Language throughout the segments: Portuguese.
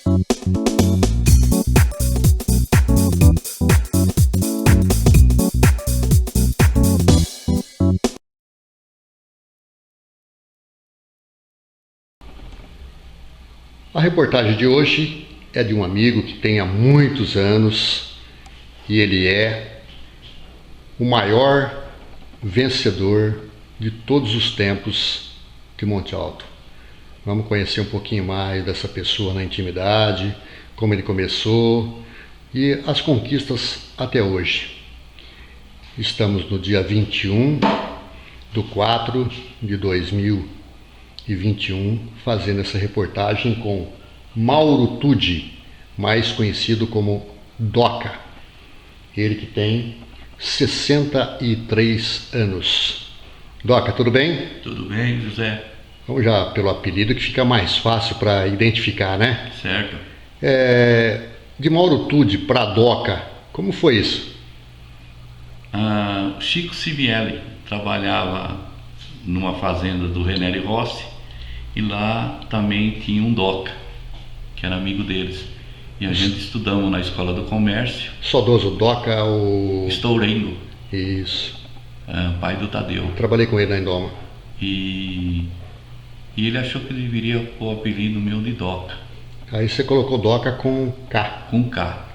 A reportagem de hoje é de um amigo que tem há muitos anos e ele é o maior vencedor de todos os tempos de Monte Alto. Vamos conhecer um pouquinho mais dessa pessoa na intimidade, como ele começou e as conquistas até hoje. Estamos no dia 21/4/2021 fazendo essa reportagem com Mauro Tucci, mais conhecido como Doca. Ele que tem 63 anos. Doca, tudo bem? Tudo bem, José? Vamos já pelo apelido que fica mais fácil para identificar, né? Certo. De Mauro Tucci para Doca, como foi isso? Chico Sivielli trabalhava numa fazenda do René Rossi e lá também tinha um Doca, que era amigo deles. E a gente estudamos na Escola do Comércio. Saudoso Doca, o... Estourengo. Isso. Pai do Tadeu. Trabalhei com ele na Indoma. E ele achou que deveria pôr o apelido meu de Doca. Aí você colocou Doca com K. Com K.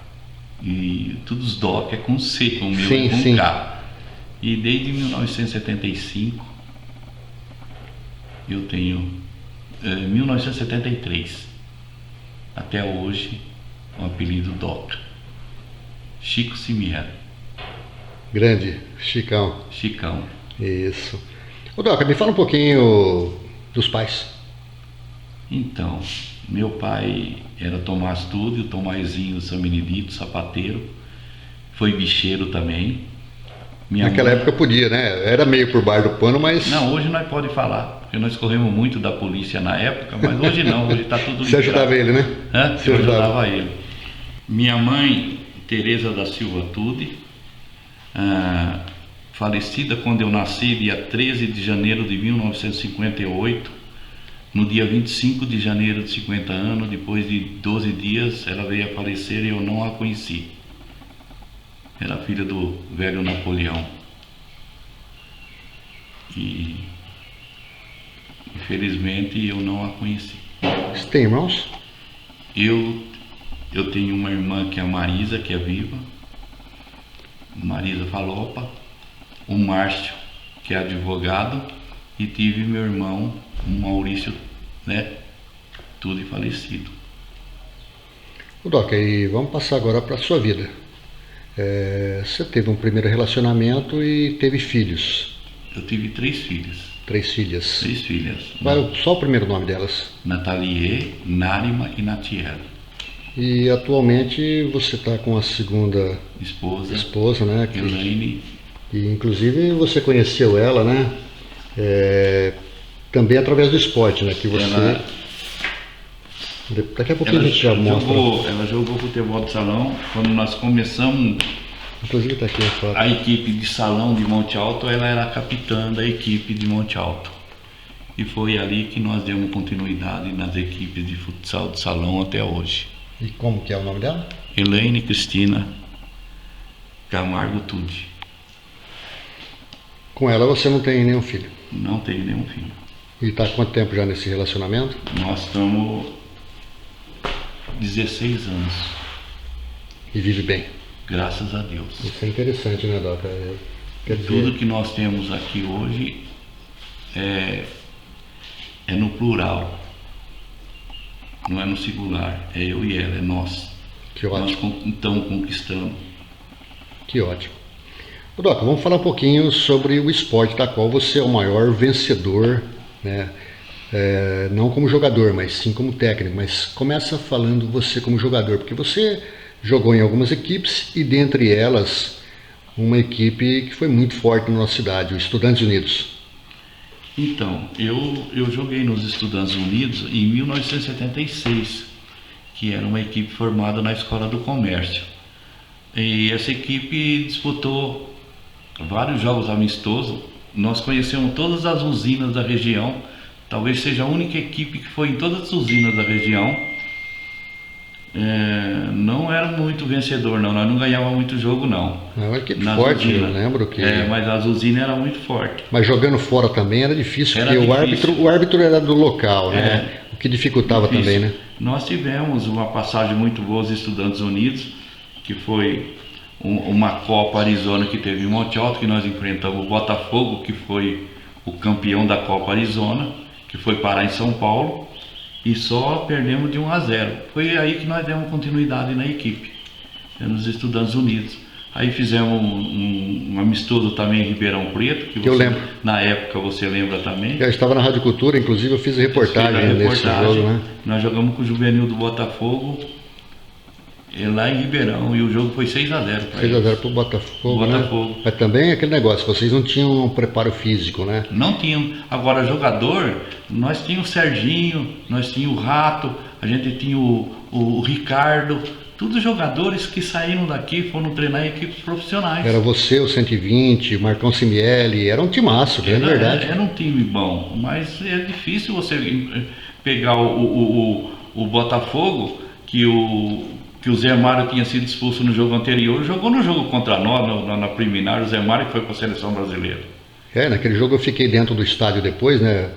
E todos os Doca é com C, o meu sim, é com sim. K. E desde 1975 eu tenho 1973 até hoje o apelido Doca. Chico Sivielli. Grande, Chicão. Chicão. Isso. Ô Doca, me fala um pouquinho dos pais. Então, meu pai era Tomás Túlio, Tomazinho São Benedito, sapateiro. Foi bicheiro também. Naquela época podia, né? Era meio por baixo do pano, mas... Não, hoje nós pode falar, porque nós corremos muito da polícia na época, mas hoje não, hoje está tudo Você ajudava ele, né? Você ajudava ele. Minha mãe, Teresa da Silva Tucci, falecida quando eu nasci, dia 13 de janeiro de 1958, no dia 25 de janeiro de 50 anos, depois de 12 dias, ela veio a falecer e eu não a conheci. Era filha do velho Napoleão. E infelizmente eu não a conheci. Você tem irmãos? Eu tenho uma irmã que é a Marisa, que é viva. Marisa Falopa. O Márcio, que é advogado. E tive meu irmão, o Maurício, né? Tudo falecido. Ô Doca, e vamos passar agora para a sua vida. Você teve um primeiro relacionamento e teve filhos. Eu tive 3 filhas. 3 filhas. 3 filhas. Qual é só o primeiro nome delas? Nathalie, Narima e Natiela. E atualmente você está com a segunda esposa, né? Elaine. E inclusive você conheceu ela, né? Também através do esporte, né? Que você... Daqui a pouco a gente já mostra. Ela jogou futebol de salão. Quando nós começamos, inclusive está aqui a foto. A equipe de salão de Monte Alto, ela era a capitã da equipe de Monte Alto. E foi ali que nós demos continuidade nas equipes de futsal de salão até hoje. E como que é o nome dela? Elaine Cristina Camargo Tucci. Com ela você não tem nenhum filho? Não tenho nenhum filho. E está há quanto tempo já nesse relacionamento? Nós estamos 16 anos. E vive bem? Graças a Deus. Isso é interessante, né, Doca? Tudo que nós temos aqui hoje é no plural. Não é no singular. É eu e ela, é nós. Que ótimo. Nós então conquistamos. Que ótimo. Ô Doca, vamos falar um pouquinho sobre o esporte da qual você é o maior vencedor, né? Não como jogador, mas sim como técnico. Mas começa falando você como jogador, porque você jogou em algumas equipes e dentre elas uma equipe que foi muito forte na nossa cidade, o Estudantes Unidos. Então, eu joguei nos Estudantes Unidos em 1976, que era uma equipe formada na Escola do Comércio. E essa equipe disputou vários jogos amistosos. Nós conhecemos todas as usinas da região. Talvez seja a única equipe que foi em todas as usinas da região. Não era muito vencedor, não. Nós não ganhávamos muito jogo, não. É uma equipe Nas forte, usinas. eu lembro que... Mas as usinas eram muito fortes. Mas jogando fora também era difícil, Era porque difícil. o árbitro era do local, né? O que dificultava Difícil. também, né? Nós tivemos uma passagem muito boa aos Estudantes Unidos, que foi uma Copa Arizona que teve em Monte Alto, que nós enfrentamos o Botafogo, que foi o campeão da Copa Arizona, que foi parar em São Paulo, e só perdemos de 1-0. Foi aí que nós demos continuidade na equipe, nos Estudantes Unidos. Aí fizemos um amistoso também em Ribeirão Preto, que eu lembro. Na época você lembra também. Eu estava na Rádio Cultura, inclusive eu fiz a reportagem nesse jogo, né? Nós jogamos com o Juvenil do Botafogo, lá em Ribeirão, e o jogo foi 6-0. 6-0 pro Botafogo, né? Mas também aquele negócio, vocês não tinham um preparo físico, né? Não tinham. Agora, jogador, nós tínhamos o Serginho, nós tínhamos o Rato, a gente tinha o Ricardo, todos jogadores que saíram daqui foram treinar em equipes profissionais. Era você, o 120, o Marcão Cimieli, era um timaço, é verdade. Era um time bom, mas é difícil você pegar o Botafogo, que o Zé Mário tinha sido expulso no jogo anterior, jogou no jogo contra nós, na preliminar, o Zé Mário que foi para a seleção brasileira. Naquele jogo eu fiquei dentro do estádio depois, né,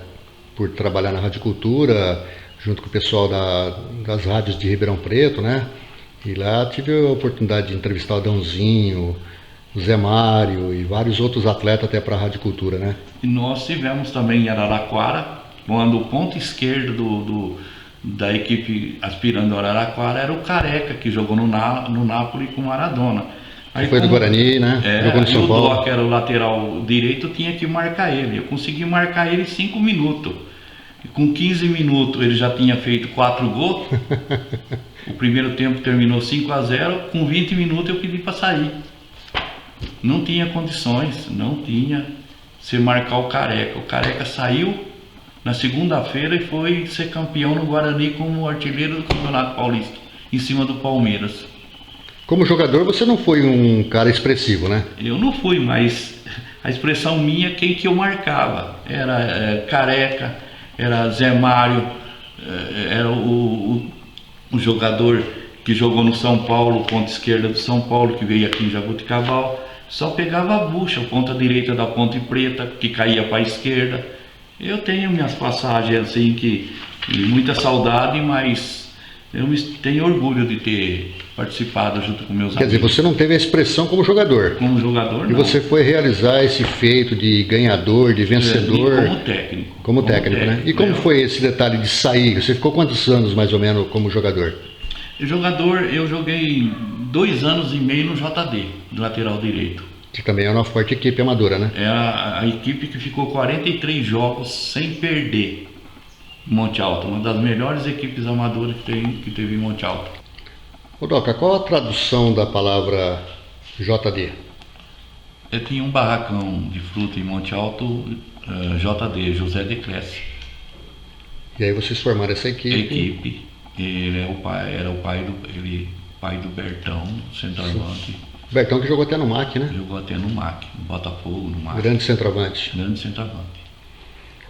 por trabalhar na Rádio Cultura, junto com o pessoal das rádios de Ribeirão Preto, né, e lá tive a oportunidade de entrevistar o Adãozinho, o Zé Mário e vários outros atletas até para a Rádio Cultura, né. E nós tivemos também em Araraquara, quando o ponto esquerdo da equipe aspirando ao Araraquara era o Careca, que jogou no Napoli com o Maradona. Aí, foi do Guarani, né? Jogou no São Paulo. O Doc era o lateral direito, tinha que marcar ele. Eu consegui marcar ele em 5 minutos. E com 15 minutos ele já tinha feito 4 gols. O primeiro tempo terminou 5-0. Com 20 minutos eu pedi para sair. Não tinha condições, não tinha. Você marcar o Careca. O Careca saiu na segunda-feira e foi ser campeão no Guarani como artilheiro do Campeonato Paulista, em cima do Palmeiras. Como jogador você não foi um cara expressivo, né? Eu não fui, mas a expressão minha, quem que eu marcava? Era Careca, era Zé Mário, era o jogador que jogou no São Paulo, ponta esquerda do São Paulo, que veio aqui em Jaboticabal. Só pegava a bucha, a ponta direita da Ponte Preta, que caía para a esquerda. Eu tenho minhas passagens assim, muita saudade, mas eu tenho orgulho de ter participado junto com meus amigos. Quer dizer, você não teve a expressão como jogador. Como jogador, não. E você foi realizar esse feito de ganhador, de vencedor. Como técnico. Como técnico, né? E como foi esse detalhe de sair? Você ficou quantos anos, mais ou menos, como jogador? Eu joguei 2 anos e meio no JD, de lateral direito. Que também é uma forte equipe amadora, né? É a equipe que ficou 43 jogos sem perder em Monte Alto. Uma das melhores equipes amadoras que teve em Monte Alto. Ô Doca, qual a tradução da palavra JD? Eu tinha um barracão de fruta em Monte Alto, JD, José de Clécio. E aí vocês formaram essa equipe? Ele era o pai do Bertão, centroavante. Bertão que jogou até no MAC, né? Jogou até no MAC, no Botafogo, no MAC. Grande centroavante. Grande centroavante.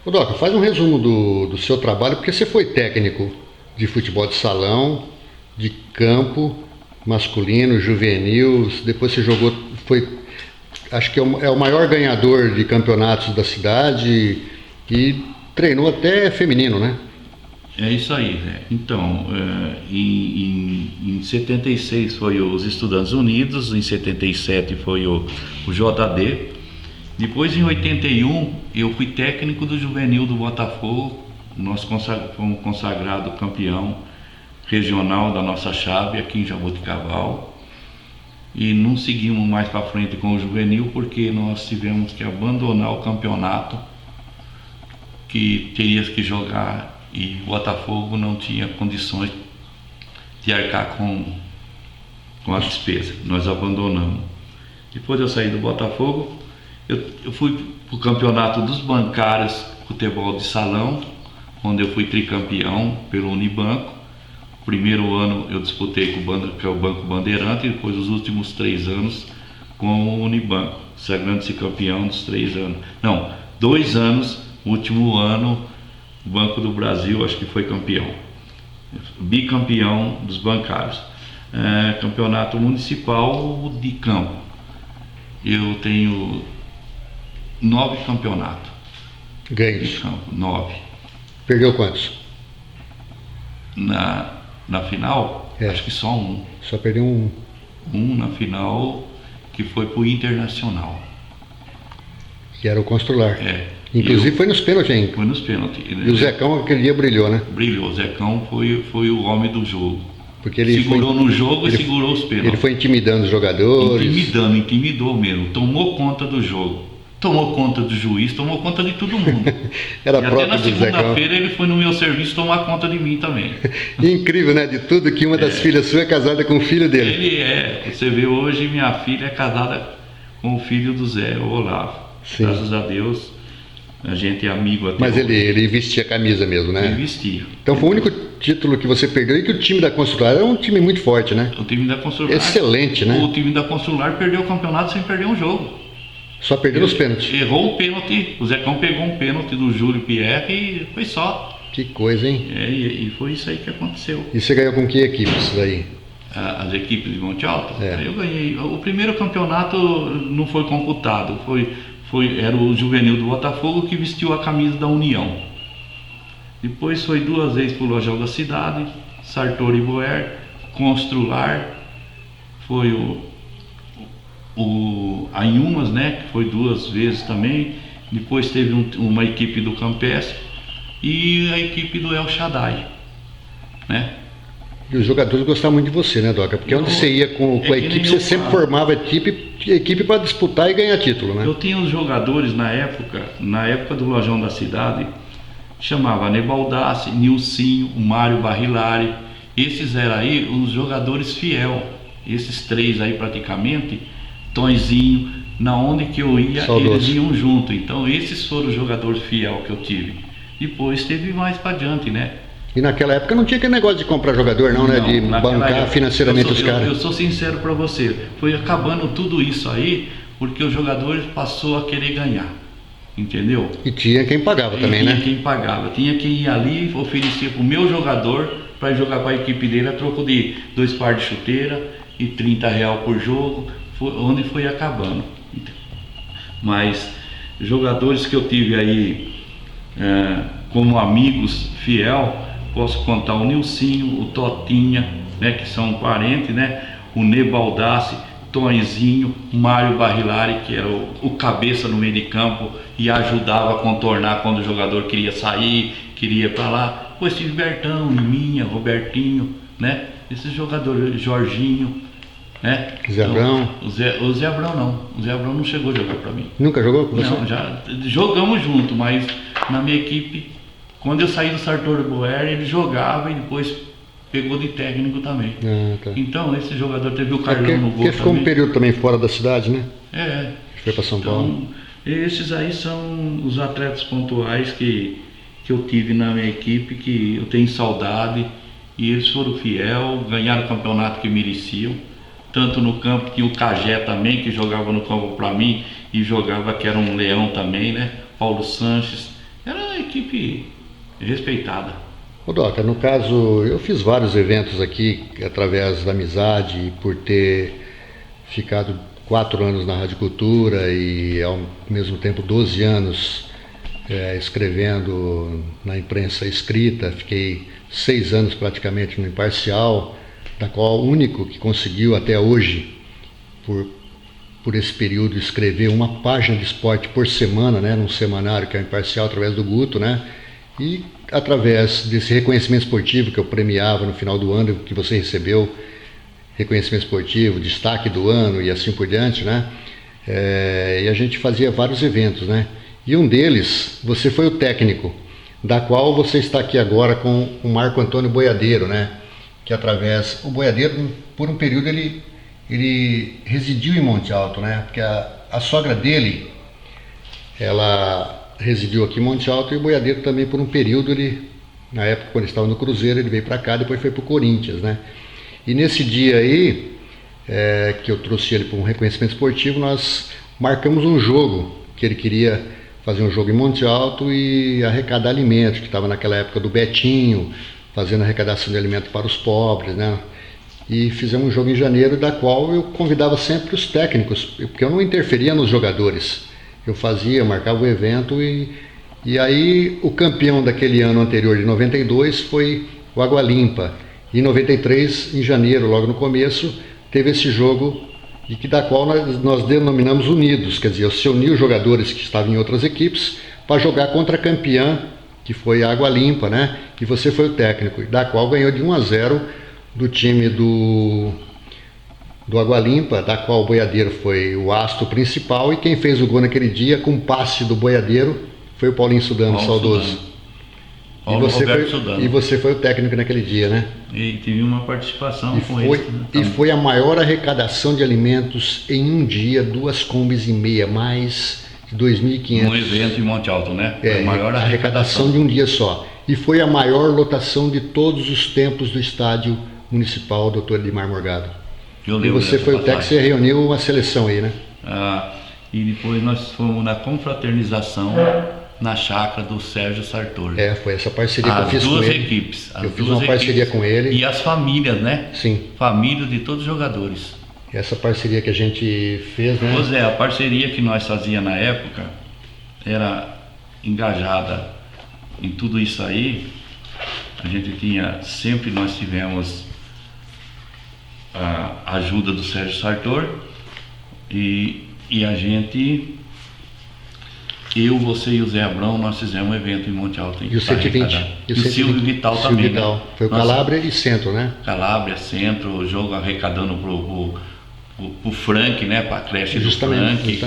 Ô Doca, faz um resumo do seu trabalho, porque você foi técnico de futebol de salão, de campo, masculino, juvenil, depois você jogou, acho que é o maior ganhador de campeonatos da cidade e treinou até feminino, né? É isso aí, Zé. Então, em 76 foi os Estudantes Unidos, em 77 foi o JD. Depois, em 81, eu fui técnico do Juvenil do Botafogo. Nós fomos consagrado campeão regional da nossa chave aqui em Jaboticabal. E não seguimos mais para frente com o Juvenil porque nós tivemos que abandonar o campeonato que teria que jogar. E o Botafogo não tinha condições de arcar com a despesa. Nós abandonamos. Depois eu saí do Botafogo, eu fui para o campeonato dos bancários, futebol de salão, onde eu fui tricampeão pelo Unibanco. Primeiro ano eu disputei com o Banco Bandeirante e depois os últimos 3 anos com o Unibanco, sagrando-se campeão dos 3 anos. Não, 2 anos, último ano, o Banco do Brasil acho que foi campeão. bicampeão dos bancários. Campeonato municipal de campo, eu tenho 9 campeonatos de Ganhos. campo, 9. Perdeu quantos? Na final, acho que só um. Só perdeu um. Um na final, que foi pro Internacional. Que era o Constrular. Inclusive foi nos pênaltis ainda. Foi nos pênaltis. E o Zecão aquele dia brilhou, né? Brilhou. O Zecão foi o homem do jogo. Porque ele segurou no jogo e segurou os pênaltis. Ele foi intimidando os jogadores. Intimidou mesmo. Tomou conta do jogo. Tomou conta do juiz, tomou conta de todo mundo. Era e próprio até na do Zecão. segunda-feira ele foi no meu serviço tomar conta de mim também. Incrível, né? De tudo que uma das filhas suas é casada com o filho dele. Ele você vê hoje, minha filha é casada com o filho do Zé, o Olavo. Sim. Graças a Deus, a gente é amigo até Mas hoje. ele vestia a camisa mesmo, né? Ele vestia. Então foi o único título que você perdeu e que o time da Constrular era um time muito forte, né? O time da Constrular. Excelente, né? O time da Constrular perdeu o campeonato sem perder um jogo. Só perdeu os pênaltis. Errou um pênalti, o Zecão pegou um pênalti do Júlio Pierre e foi só. Que coisa, hein? E foi isso aí que aconteceu. E você ganhou com que equipe isso daí? As equipes de Monte Alto? Eu ganhei. O primeiro campeonato não foi computado, era o Juvenil do Botafogo que vestiu a camisa da União. Depois foi 2 vezes para o Lojão da Cidade, Sartori e Boer, Constrular, foi a Inhumas, né, que foi 2 vezes também. Depois teve uma equipe do Campestre e a equipe do El Shaddai, né? E os jogadores gostavam muito de você, né, Doca? Porque onde você ia com a equipe, você sempre formava equipe para disputar e ganhar título, né? Eu tinha os jogadores na época do Lojão da Cidade, chamava Nebaldassi, Nilcinho, o Mário Barrilari. Esses eram aí os jogadores fiel. Esses 3 aí praticamente, Tonzinho, na onde que eu ia, Saudoso. Eles iam junto. Então esses foram os jogadores fiel que eu tive. Depois teve mais para adiante, né? E naquela época não tinha aquele negócio de comprar jogador, não, né? De bancar financeiramente os caras. Eu sou sincero para você, foi acabando tudo isso aí, porque os jogadores passou a querer ganhar, entendeu? E tinha quem pagava também, né? Tinha quem pagava, tinha quem ia ali e oferecia para o meu jogador para jogar para a equipe dele a troco de 2 pares de chuteira e R$30 por jogo, onde foi acabando. Mas jogadores que eu tive aí como amigos fiel, posso contar o Nilcinho, o Totinha, né, que são parentes, né? O Nebaldassi, Tonzinho, Mário Barrilari, que era o cabeça no meio de campo e ajudava a contornar quando o jogador queria sair, queria ir para lá. Depois tive Bertão, Liminha, Robertinho, né? Esses jogadores, Jorginho, né? Zé Abrão. Então, o Zé Abrão não. O Zé Abrão não chegou a jogar para mim. Nunca jogou com você? Não, já jogamos junto, mas na minha equipe, quando eu saí do Sartori Boer, ele jogava e depois pegou de técnico também. Tá. Então esse jogador teve o Carlão no gol porque ficou também. um período também fora da cidade, né? Foi para São Paulo. Esses aí são os atletas pontuais que eu tive na minha equipe, que eu tenho saudade, e eles foram fiel, ganharam o campeonato que mereciam. Tanto no campo, tinha o Cagé também, que jogava no campo para mim, e jogava, que era um leão também, né? Paulo Sanches. Era uma equipe respeitada. Ô Doca, no caso, eu fiz vários eventos aqui através da amizade, por ter ficado 4 anos na Rádio Cultura e ao mesmo tempo 12 anos escrevendo na imprensa escrita. Fiquei 6 anos praticamente no Imparcial, da qual o único que conseguiu até hoje, por esse período, escrever uma página de esporte por semana, né, num semanário que é o Imparcial, através do Guto, né? E através desse reconhecimento esportivo que eu premiava no final do ano, que você recebeu, reconhecimento esportivo, destaque do ano e assim por diante, né? E a gente fazia vários eventos, né? E um deles, você foi o técnico, da qual você está aqui agora com o Marco Antônio Boiadeiro, né? Que através... O Boiadeiro, por um período, ele residiu em Monte Alto, né? Porque a sogra dele, ela residiu aqui em Monte Alto, e o Boiadeiro também, por um período, na época, quando ele estava no Cruzeiro, ele veio para cá, depois foi para o Corinthians, né? E nesse dia aí, que eu trouxe ele para um reconhecimento esportivo, nós marcamos um jogo, que ele queria fazer um jogo em Monte Alto e arrecadar alimentos, que estava naquela época do Betinho, fazendo arrecadação de alimento para os pobres, né? E fizemos um jogo em janeiro, da qual eu convidava sempre os técnicos, porque eu não interferia nos jogadores. Eu marcava o evento e aí o campeão daquele ano anterior, de 92, foi o Água Limpa. Em 93, em janeiro, logo no começo, teve esse jogo da qual nós denominamos Unidos, quer dizer, se uniu os jogadores que estavam em outras equipes para jogar contra a campeã, que foi a Água Limpa, né? E você foi o técnico, da qual ganhou de 1-0 do time do Água Limpa, da qual o Boiadeiro foi o astro principal, e quem fez o gol naquele dia, com passe do Boiadeiro, foi o Paulinho Sudano, saudoso. E você foi o técnico naquele dia, né? E tive uma participação com ele. E foi a maior arrecadação de alimentos em um dia, 2,5 combis, mais de 2.500. Um evento em Monte Alto, né? Foi a maior arrecadação de um dia só. E foi a maior lotação de todos os tempos do estádio municipal Dr. Edmar Morgado. E você foi o técnico, você reuniu a seleção aí, né? E depois nós fomos na confraternização na chácara do Sérgio Sartori. Foi essa parceria que eu fiz com ele. As duas equipes. Eu fiz uma parceria com ele. E as famílias, né? Sim. Famílias de todos os jogadores. Essa parceria que a gente fez, né? Pois é, a parceria que nós fazíamos na época era engajada em tudo isso aí. Nós tivemos a ajuda do Sérgio Sartori e a gente, você e o Zé Abrão, nós fizemos um evento em Monte Alto. E o 120. E o Silvio Vital também. Vital. Né? Foi o Calabria e Centro, né? Calabria, Centro, o jogo arrecadando pro Frank, né? Para a creche do Frank,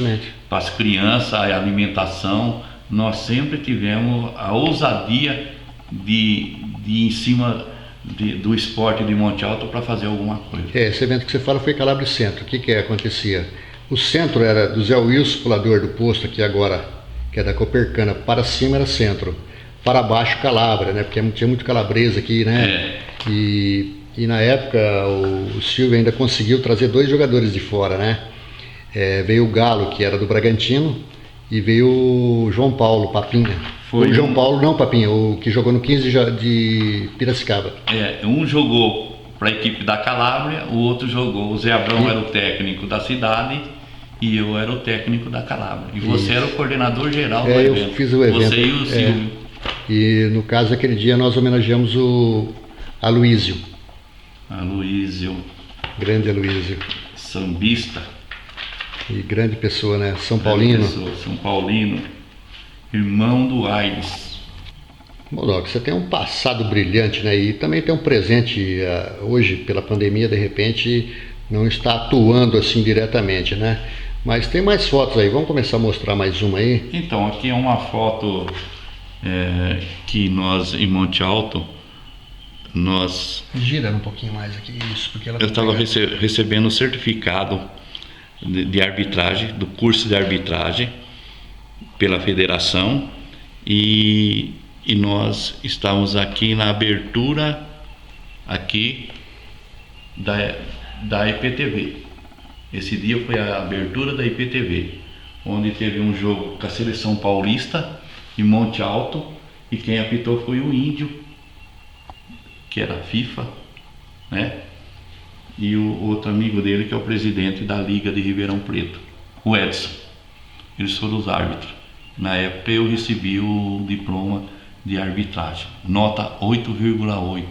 para as crianças, a alimentação. Nós sempre tivemos a ousadia de ir em cima do esporte de Monte Alto para fazer alguma coisa. Esse evento que você fala foi Calabria e Centro. O que acontecia? O centro era do Zé Wilson, pulador do posto aqui agora, que é da Copercana. Para cima era Centro, para baixo Calabria, né? Porque tinha muito calabresa aqui, né? E na época o Silvio ainda conseguiu trazer 2 jogadores de fora, né? Veio o Galo, que era do Bragantino, e veio o João Paulo, Papinha. João Paulo, não Papinha, o que jogou no 15 de Piracicaba. Um jogou para a equipe da Calabria, o outro jogou. O Zé Abrão era o técnico da cidade e eu era o técnico da Calabria. E você era o coordenador geral do evento. Eu fiz o evento. Você e o Silvio. E no caso, aquele dia nós homenageamos o Aloísio. Aloísio. Grande Aloísio. Sambista. E grande pessoa, né? São Paulino. São Paulino. Irmão do Aires. Modoc, você tem um passado brilhante, né? E também tem um presente, hoje, pela pandemia, de repente, não está atuando assim diretamente, né? Mas tem mais fotos aí, vamos começar a mostrar mais uma aí? Então, aqui é uma foto que nós, em Monte Alto, Gira um pouquinho mais aqui, isso, porque ela... Eu estava recebendo o certificado de arbitragem, do curso de arbitragem, pela federação, e nós estamos aqui na abertura aqui da IPTV. Esse dia foi a abertura da IPTV, onde teve um jogo com a seleção paulista em Monte Alto, e quem apitou foi o Índio, que era a FIFA, né? E o outro amigo dele, que é o presidente da Liga de Ribeirão Preto, o Edson. Eles foram os árbitros. Na época eu recebi o diploma de arbitragem, nota 8,8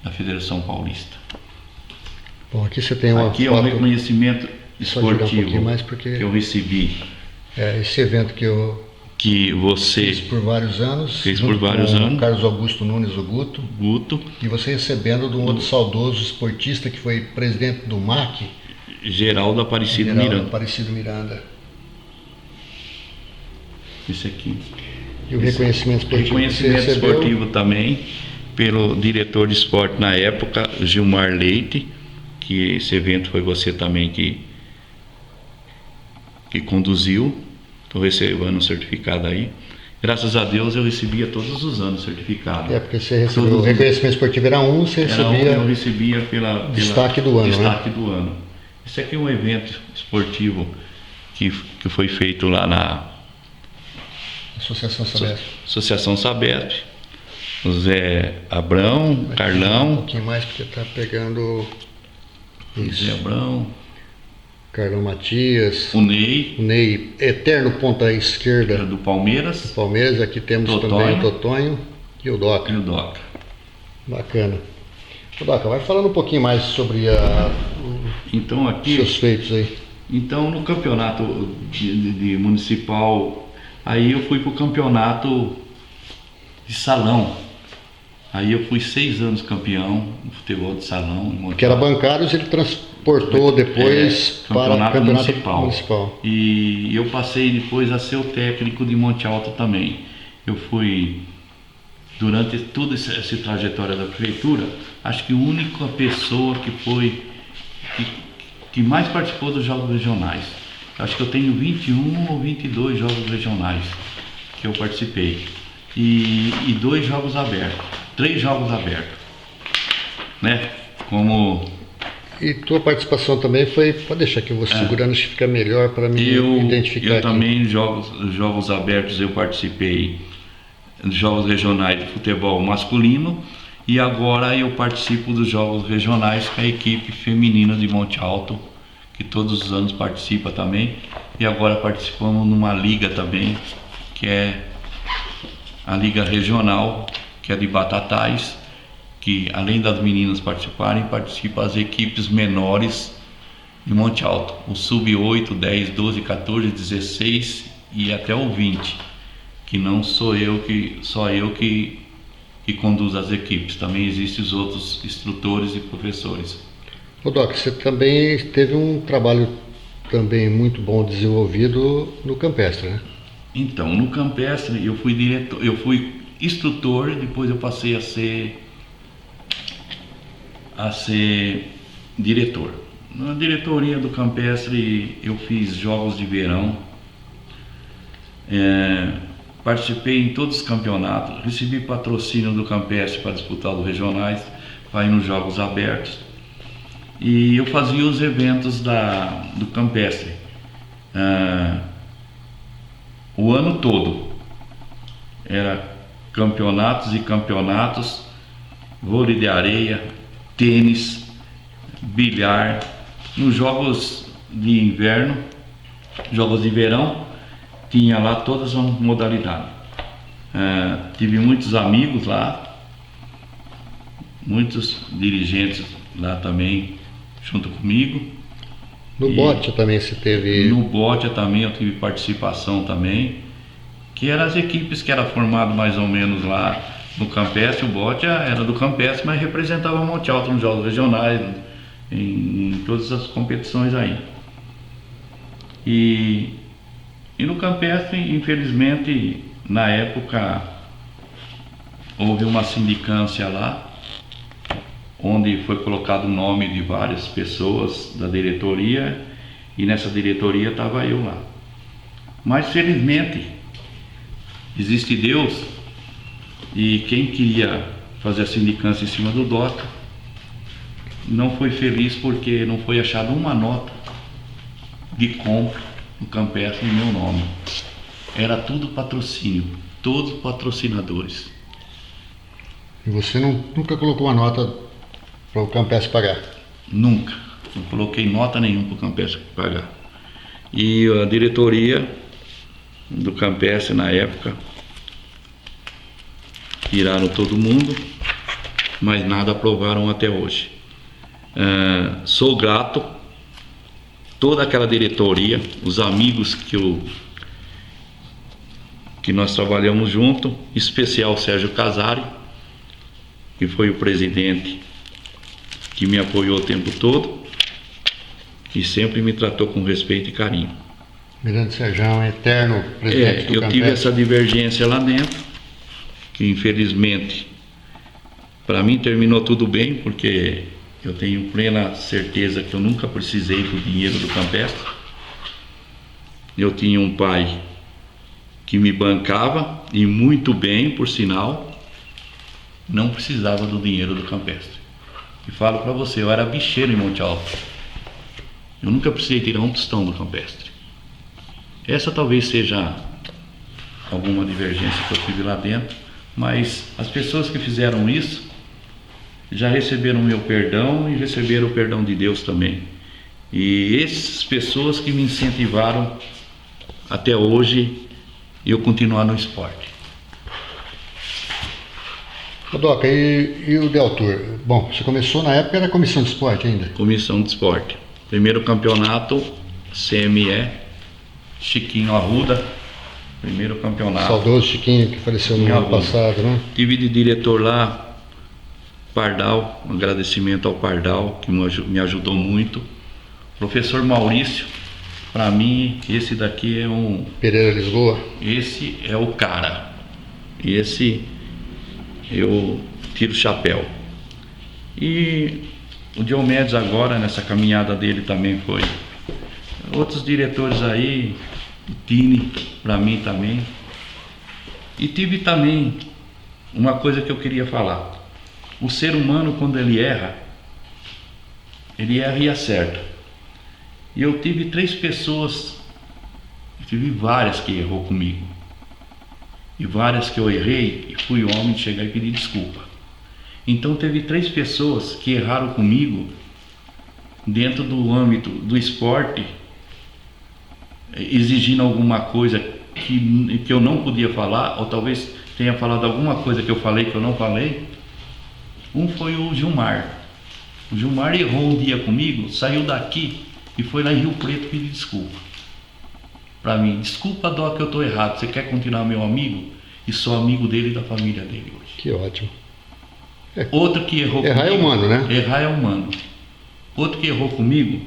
da Federação Paulista. Bom, aqui você tem uma aqui foto... é um reconhecimento esportivo porque... que eu recebi. Esse evento que você fez por vários anos. Fez por vários anos. Carlos Augusto Nunes, o Guto. E você recebendo de um outro saudoso esportista que foi presidente do MAC. Geraldo Aparecido Miranda. Esse aqui. E o reconhecimento esportivo. Reconhecimento esportivo também pelo diretor de esporte na época, Gilmar Leite, que esse evento foi você também que conduziu. Estou recebendo um certificado aí. Graças a Deus eu recebia todos os anos certificado. Porque você recebeu o reconhecimento esportivo era um, você recebia... eu recebia pela destaque do ano. Destaque do ano. Esse aqui é um evento esportivo que foi feito lá na Associação Sabesp. Associação Sabesp. o Zé Abrão, Aqui, Carlão. um pouquinho mais porque tá pegando isso. Zé Abrão, Carlão Matias, o Ney, eterno ponta esquerda do Palmeiras, Palmeiras. Aqui temos Totonho. também o Totonho e o Doca. e o Doca. Bacana. Ô, Doca, vai falando um pouquinho mais sobre Então os aqui, seus feitos aí. então no campeonato de municipal, aí eu fui pro campeonato de salão. Aí eu fui 6 anos campeão no futebol de salão. Que era bancários, ele transportou depois para o campeonato municipal. E eu passei depois a ser o técnico de Monte Alto também. Eu fui, durante toda essa trajetória da prefeitura, acho que a única pessoa que mais participou dos jogos regionais. Acho que eu tenho 21 ou 22 jogos regionais que eu participei. E 2 jogos abertos, 3 jogos abertos, né? Como E tua participação também foi, pode deixar que eu vou segurando, acho que fica melhor para mim identificar eu aqui. também jogos abertos eu participei, jogos regionais de futebol masculino, e agora eu participo dos jogos regionais com a equipe feminina de Monte Alto, que todos os anos participa também, e agora participamos numa liga também, que é a Liga Regional, que é de Batatais, que além das meninas participarem, participam as equipes menores de Monte Alto, o sub-8, 10, 12, 14, 16 e até o 20, que não sou eu só eu que conduzo as equipes, também existem os outros instrutores e professores. Ô Doc, você também teve um trabalho também muito bom desenvolvido no campestre, né? Então, no campestre eu fui diretor, eu fui instrutor, depois eu passei a ser diretor. Na diretoria do campestre eu fiz jogos de verão, participei em todos os campeonatos, recebi patrocínio do campestre para disputar os regionais, para ir nos jogos abertos, e eu fazia os eventos do campestre o ano todo. Era campeonatos e campeonatos, vôlei de areia, tênis, bilhar. Nos jogos de inverno, jogos de verão, tinha lá todas as modalidades. Tive muitos amigos lá, muitos dirigentes lá também junto comigo. No Bote também você teve... No Bote também eu tive participação também, que eram as equipes que eram formadas mais ou menos lá no campestre. O Bote era do campestre, mas representava Monte Alto nos jogos regionais, em todas as competições aí. E no campestre, infelizmente, na época, houve uma sindicância lá, onde foi colocado o nome de várias pessoas da diretoria, e nessa diretoria estava eu lá. Mas felizmente existe Deus, e quem queria fazer a sindicância em cima do Doca não foi feliz, porque não foi achada uma nota de compra no campestre em meu nome. Era tudo patrocínio, todos patrocinadores. E você nunca colocou uma nota para o campestre pagar? Nunca, não coloquei nota nenhuma para o campestre pagar. E a diretoria do campestre na época tiraram todo mundo, mas nada aprovaram até hoje. Sou grato toda aquela diretoria, os amigos que nós trabalhamos junto, em especial Sérgio Casari, que foi o presidente que me apoiou o tempo todo e sempre me tratou com respeito e carinho. Grande Sérgio, eterno presidente do eu campestre. tive essa divergência lá dentro, que infelizmente para mim terminou tudo bem, porque eu tenho plena certeza que eu nunca precisei do dinheiro do campestre. Eu tinha um pai que me bancava, e muito bem, por sinal, não precisava do dinheiro do campestre. E falo para você, eu era bicheiro em Monte Alto. Eu nunca precisei tirar um tostão do campestre. Essa talvez seja alguma divergência que eu tive lá dentro, Mas as pessoas que fizeram isso já receberam o meu perdão e receberam o perdão de Deus também. E essas pessoas que me incentivaram até hoje eu continuar no esporte. Doca, e o Deltur? Bom, você começou na época, era comissão de esporte ainda? Comissão de esporte. Primeiro campeonato, CME, Chiquinho Arruda. Primeiro campeonato. Saudoso Chiquinho, que faleceu no ano passado, né? Tive de diretor lá, Pardal, um agradecimento ao Pardal, que me ajudou muito. Professor Maurício, para mim, esse daqui é um... Pereira Lisboa? Esse é o cara. Esse eu tiro o chapéu. E o Diomedes agora, nessa caminhada dele também foi. Outros diretores aí, o Tini, para mim também. E tive também uma coisa que eu queria falar. O ser humano, quando ele erra e acerta. E eu tive 3 pessoas, tive várias que errou comigo. E várias que eu errei e fui homem de chegar e pedir desculpa. Então teve 3 pessoas que erraram comigo dentro do âmbito do esporte, exigindo alguma coisa que eu não podia falar, ou talvez tenha falado alguma coisa que eu falei que eu não falei. Um foi o Gilmar. O Gilmar errou um dia comigo, saiu daqui e foi lá em Rio Preto pedir desculpa para mim. Desculpa, Doc, que eu estou errado. Você quer continuar meu amigo? E sou amigo dele e da família dele hoje. Que ótimo. Outro que errou errar comigo, é humano, né? Errar é humano. Outro que errou comigo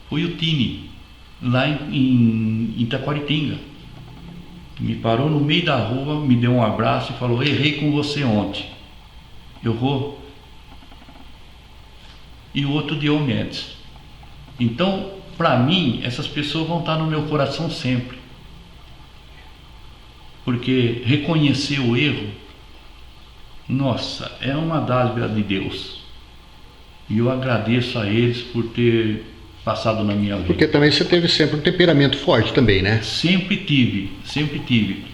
foi o Tini, lá em Taquaritinga. Me parou no meio da rua, me deu um abraço e falou: errei com você ontem. Errou. E o outro Diomedes. Então, para mim, essas pessoas vão estar no meu coração sempre. Porque reconhecer o erro, nossa, é uma dádiva de Deus. E eu agradeço a eles por ter passado na minha vida. Porque também você teve sempre um temperamento forte também, né? Sempre tive, sempre tive.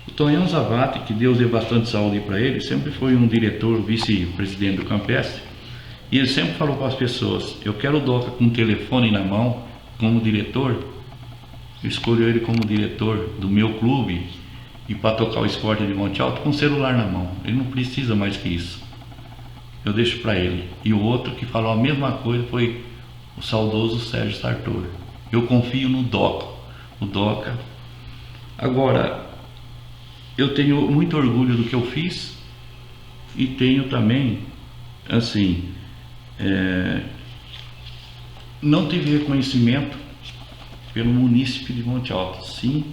O Tonhão Zavati, que Deus dê bastante saúde para ele, sempre foi um diretor, vice-presidente do Campestre. E ele sempre falou para as pessoas: eu quero o Doca com um telefone na mão, como diretor. Eu escolho ele como diretor do meu clube e para tocar o esporte de Monte Alto com um celular na mão. Ele não precisa mais que isso. Eu deixo para ele. E o outro que falou a mesma coisa foi o saudoso Sérgio Sartor. Eu confio no Doca. O Doca. Agora, eu tenho muito orgulho do que eu fiz e tenho também, assim, não tive reconhecimento pelo munícipe de Monte Alto. Sim,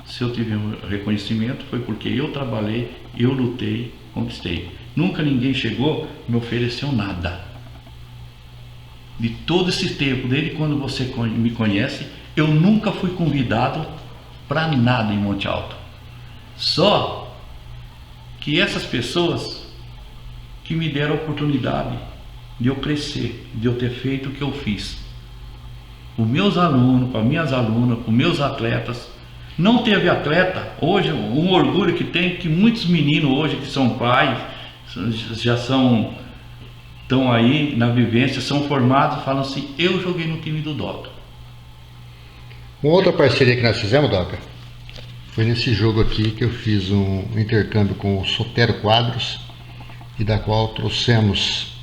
se eu tive um reconhecimento foi porque eu trabalhei, eu lutei, conquistei. Nunca ninguém chegou e me ofereceu nada. De todo esse tempo, desde quando você me conhece, eu nunca fui convidado para nada em Monte Alto. Só que essas pessoas que me deram a oportunidade de eu crescer, de eu ter feito o que eu fiz. Os meus alunos, para minhas alunas, para os meus atletas. Não teve atleta, hoje um orgulho que tem, que muitos meninos hoje que são pais, já estão aí na vivência, são formados, falam assim: eu joguei no time do Doca. Uma outra parceria que nós fizemos, Doca, foi nesse jogo aqui que eu fiz um intercâmbio com o Sotero Quadros, e da qual trouxemos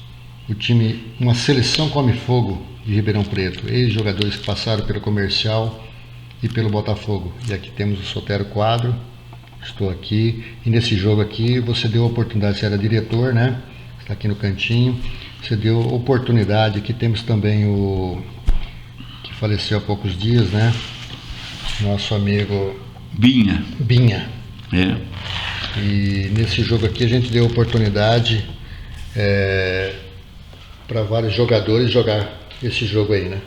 o time, uma seleção Come Fogo de Ribeirão Preto, ex-jogadores que passaram pelo Comercial e pelo Botafogo. E aqui temos o Sotero Quadro, estou aqui, e nesse jogo aqui você deu a oportunidade, você era diretor, né? Está aqui no cantinho, você deu oportunidade. Aqui temos também o que faleceu há poucos dias, né? Nosso amigo Binha. É. E nesse jogo aqui a gente deu oportunidade para vários jogadores jogar esse jogo aí, né?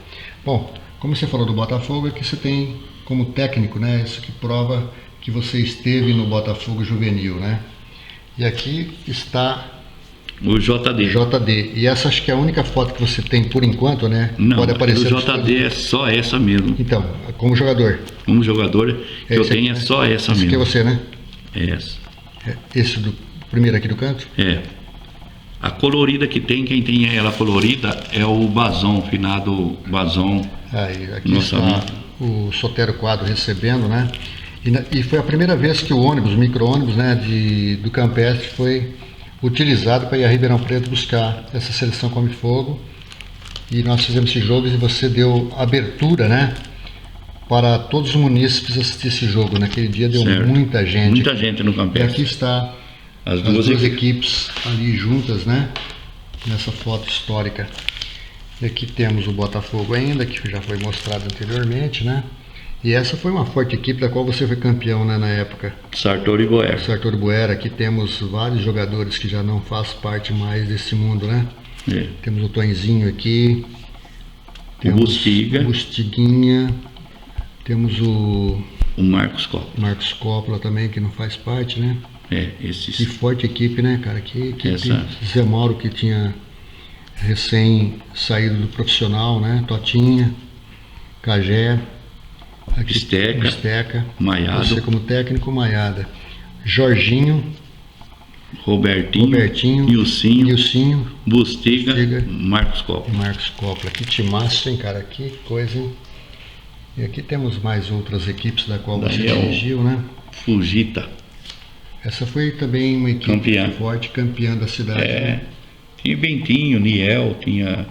Bom, como você falou do Botafogo, é que você tem como técnico, né? Isso que prova que você esteve no Botafogo Juvenil, né? E aqui está o JD. E essa acho que é a única foto que você tem por enquanto, né? Não, pode aparecer o JD é só essa mesmo. Então, como jogador? Como jogador, que eu tenho é só essa mesmo. Esse aqui é você, né? É essa. Esse do primeiro aqui do canto? É. A colorida que tem, quem tem ela colorida é o Bazon, finado Bazon. Aí, aqui Nossa, está o Sotero Quadro recebendo, né? E foi a primeira vez que o ônibus, o micro-ônibus, né, do Campestre foi utilizado para ir a Ribeirão Preto buscar essa seleção Come Fogo. E nós fizemos esse jogo e você deu abertura, né, para todos os munícipes assistir esse jogo. Naquele dia deu Certo. muita gente. Muita gente no E Campestre. aqui está As as duas duas equipes. equipes ali juntas, né, nessa foto histórica. E aqui temos o Botafogo ainda, que já foi mostrado anteriormente, né? E essa foi uma forte equipe da qual você foi campeão, né, na época. Sartori Boer. Sartori Buera. Aqui temos vários jogadores que já não fazem parte mais desse mundo, né? É. Temos o Tonzinho aqui. Temos Bustiga. o Bustiguinha. Temos o O Marcos Copa. Marcos Coppola também, que não faz parte, né? É, Que esses. forte equipe, né, cara? Que equipe. Essa- Zé Mauro, que tinha recém saído do profissional, né? Totinha, Cagé, aqui, Esteca, Esteca, Maiado. você como técnico, Maiada, Jorginho, Robertinho. Nilcinho. Nilcinho Bustiga. Bustiga. Marcos Copa. e Marcos Coppola. Que timaço, hein, cara? Que coisa, hein? E aqui temos mais outras equipes da qual você Daí é o- dirigiu, né? Fugita. Essa foi também uma equipe Campeã. forte, campeã da cidade. É. Né? Tinha Bentinho, Niel, tinha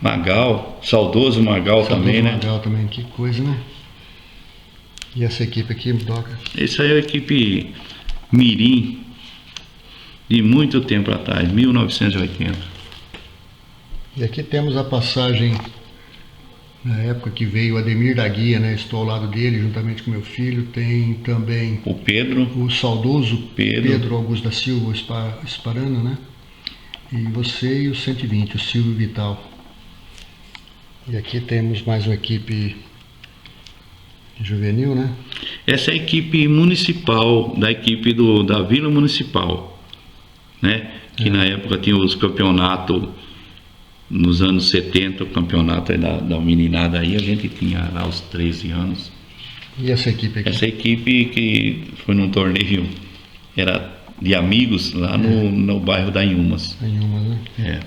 Magal, saudoso Magal também, né? Legal também, que coisa, né? E essa equipe aqui, Doca? Essa é a equipe Mirim de muito tempo atrás, 1980. E aqui temos a passagem na época que veio o Ademir da Guia, né? Estou ao lado dele, juntamente com meu filho. Tem também O Pedro, o saudoso Pedro. Pedro Augusto da Silva Esparana, né? E você e o 120, o Silvio Vital. E aqui temos mais uma equipe juvenil, né? essa é a equipe municipal, da equipe da Vila Municipal, né? Que na época tinha os campeonatos, nos anos 70, o campeonato aí da meninada aí, a gente tinha lá os 13 anos. E essa equipe aqui? Essa equipe que foi num torneio, era de amigos lá no bairro da Inhumas. Nenhuma, né? É.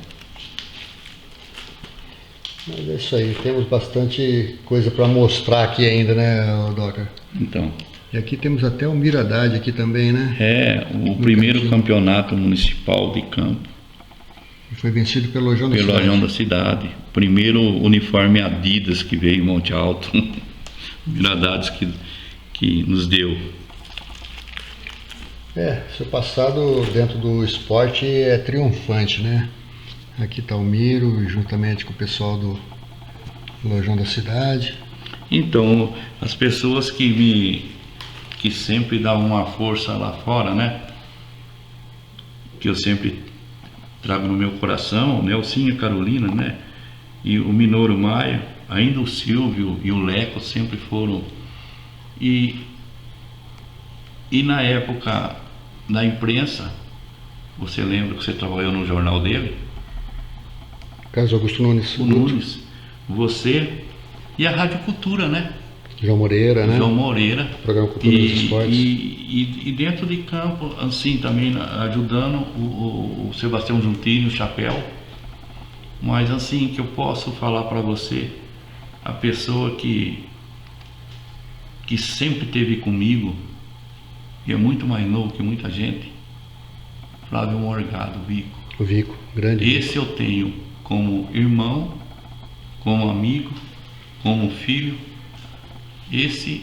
Mas é isso aí, temos bastante coisa para mostrar aqui ainda, né, Doca? Então, E aqui temos até o Miradade aqui também, né? é o primeiro campeonato municipal de campo, Que foi vencido pelo Lojão da pelo Cidade. Lojão da Cidade. Primeiro uniforme Adidas que veio em Monte Alto. Miradades que nos deu. Seu passado dentro do esporte é triunfante, né? Aqui está o Miro, juntamente com o pessoal do Lojão da Cidade. Então, as pessoas que sempre dão uma força lá fora, né? Que eu sempre trago no meu coração, o Nelsinho e a Carolina, né? E o Minoru Maia, ainda o Silvio e o Leco sempre foram. E na época da imprensa, você lembra que você trabalhou no jornal dele? Carlos Augusto Nunes. O Nunes, você e a Rádio Cultura, né? João Moreira, né? João Moreira. Programa Cultura dos Esportes. E dentro de campo, assim, também ajudando o Sebastião Juntinho, o Chapéu. Mas assim, que eu posso falar para você, a pessoa que sempre esteve comigo, e é muito mais novo que muita gente, Flávio Morgado, Vico. O Vico, grande. Esse eu tenho como irmão, como amigo, como filho. Esse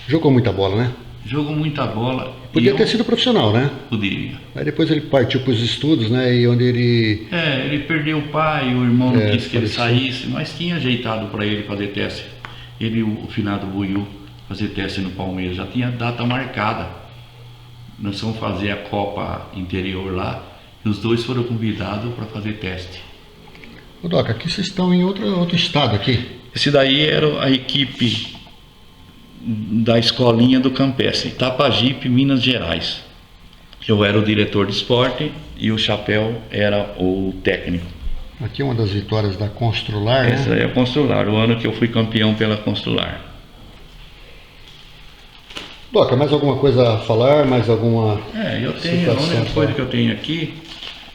Jogou muita bola, né? jogou muita bola. Podia e ter eu sido profissional, né? Poderia. Aí depois ele partiu para os estudos, né? E onde ele... Ele perdeu o pai, o irmão não quis que ele faleceu. saísse, mas tinha ajeitado para ele fazer teste. Ele e o finado Buiú fazer teste no Palmeiras, já tinha data marcada. Nós vamos fazer a Copa Interior lá, e os dois foram convidados para fazer teste. Ô, Doca, aqui vocês estão em outro estado aqui. Esse daí era a equipe da escolinha do Campestre, Tapajipe, Minas Gerais. Eu era o diretor de esporte e o Chapéu era o técnico. Aqui é uma das vitórias da Constrular, Essa né? é a Constrular, o ano que eu fui campeão pela Constrular. Doca, mais alguma coisa a falar? Mais alguma Eu tenho, a única coisa que eu tenho aqui,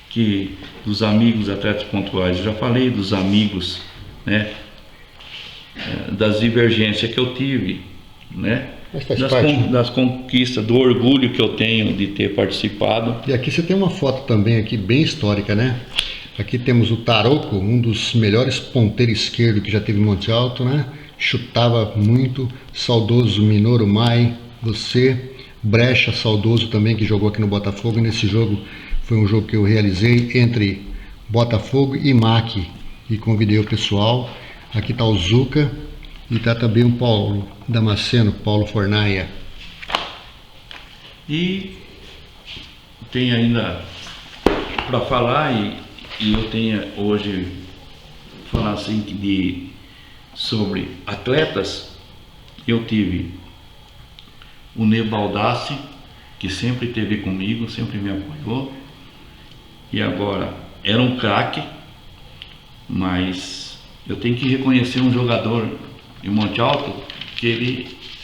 que dos amigos atletas pontuais, eu já falei dos amigos, né? Das divergências que eu tive, né? Mas faz parte, né? Das conquistas, do orgulho que eu tenho de ter participado. E aqui você tem uma foto também aqui bem histórica, né? Aqui temos o Taroco, um dos melhores ponteiros esquerdo que já teve em Monte Alto, né? Chutava muito, saudoso Minoru Mai, você, Brecha, saudoso também, que jogou aqui no Botafogo. E nesse jogo foi um jogo que eu realizei entre Botafogo e MAC e convidei o pessoal. Aqui está o Zuca e está também o Paulo Damasceno, Paulo Fornaia. E tem ainda para falar, e eu tenho hoje falar assim sobre atletas. Eu tive o Ney Baldassi, que sempre esteve comigo, sempre me apoiou, e agora era um craque, mas eu tenho que reconhecer um jogador de Monte Alto, que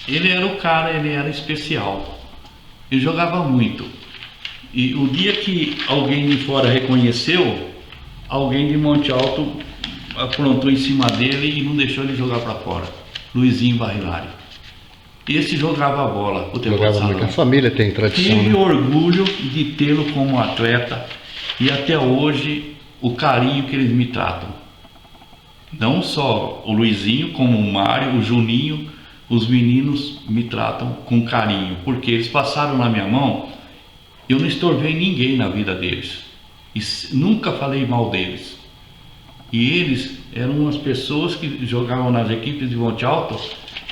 ele era o cara, ele era especial, ele jogava muito, e o dia que alguém de fora reconheceu, alguém de Monte Alto aprontou em cima dele e não deixou ele jogar para fora. Luizinho Barrilari. Esse jogava bola o tempo Jogava muito. A família tem tradição. Tive né? orgulho de tê-lo como atleta e até hoje o carinho que eles me tratam. Não só o Luizinho, como o Mário, o Juninho, os meninos me tratam com carinho, porque eles passaram na minha mão, eu não estorvei ninguém na vida deles, e nunca falei mal deles. E eles eram as pessoas que jogavam nas equipes de Monte Alto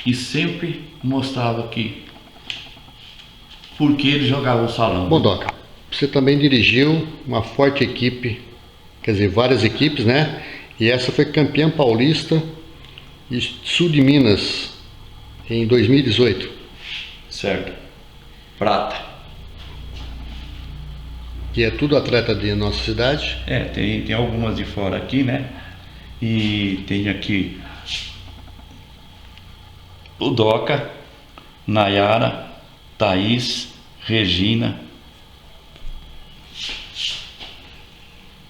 e sempre mostravam que porque eles jogavam o salão. Bom, Doca, você também dirigiu uma forte equipe, quer dizer, várias equipes, né? E essa foi campeã paulista e sul de Minas em 2018. Certo. Prata. Que é tudo atleta de nossa cidade. Tem algumas de fora aqui, né? E tem aqui o Doca, Nayara, Thaís, Regina.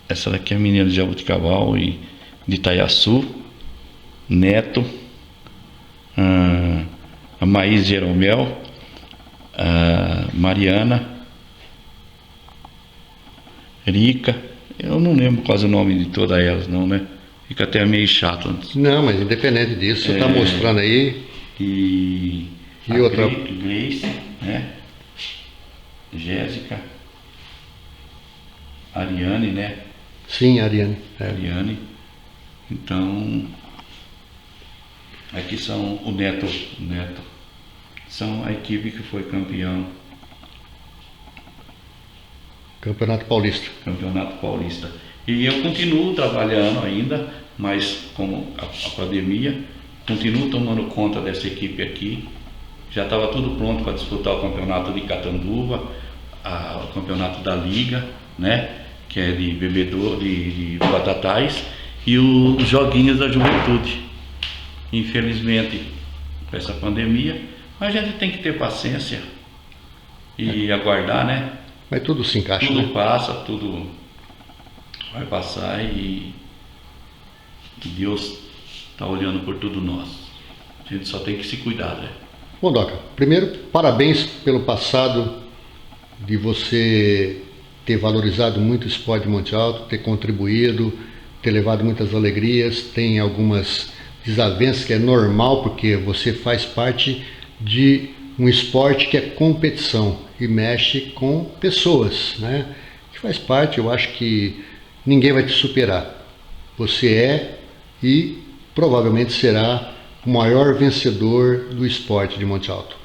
Essa daqui é a menina de Jabuticabal e de Itaiaçu. Neto, a Maís Jeromel, a Mariana, Rica. Eu não lembro quase o nome de todas elas não, né? Fica até meio chato. Não, mas independente disso, você está mostrando aí. E outra? Gleice, né? Jéssica, Ariane, né? Sim, Ariane. Ariane. Então, aqui são o Neto. São a equipe que foi campeão. Campeonato Paulista. Campeonato Paulista. E eu continuo trabalhando ainda, mas como a pandemia, continuo tomando conta dessa equipe aqui. Já estava tudo pronto para disputar o campeonato de Catanduva, o campeonato da Liga, né? Que é de bebedor, de batatais, e os joguinhos da juventude. Infelizmente, com essa pandemia, mas a gente tem que ter paciência e aguardar, né? Mas tudo se encaixa, Tudo né? passa, tudo vai passar e Deus está olhando por tudo nós. A gente só tem que se cuidar, né? Bom, Doca, primeiro, parabéns pelo passado de você ter valorizado muito o esporte de Monte Alto, ter contribuído, ter levado muitas alegrias, tem algumas desavenças que é normal, porque você faz parte de um esporte que é competição e mexe com pessoas, né? Que faz parte, eu acho que ninguém vai te superar. Você é e provavelmente será o maior vencedor do esporte de Monte Alto.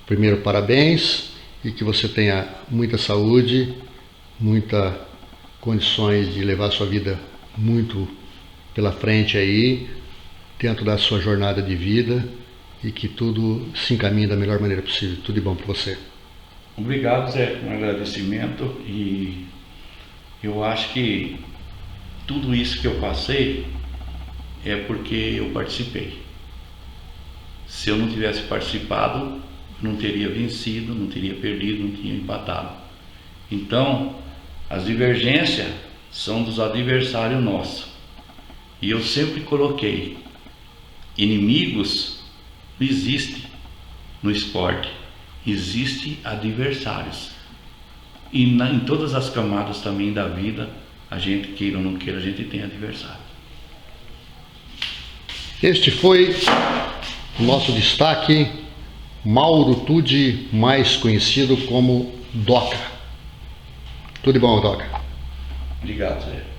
Primeiro, parabéns e que você tenha muita saúde, muitas condições de levar a sua vida muito pela frente aí, dentro da sua jornada de vida e que tudo se encaminhe da melhor maneira possível. Tudo de bom para você. Obrigado, Zé, um agradecimento, e eu acho que tudo isso que eu passei é porque eu participei. Se eu não tivesse participado, não teria vencido, não teria perdido, não tinha empatado. Então, as divergências são dos adversários nossos. E eu sempre coloquei, inimigos não existe no esporte, existe adversários. E em todas as camadas também da vida, a gente queira ou não queira, a gente tem adversário. Este foi o nosso destaque, Mauro Tude, mais conhecido como Doca. Tudo de bom, Doca? Obrigado, Zé.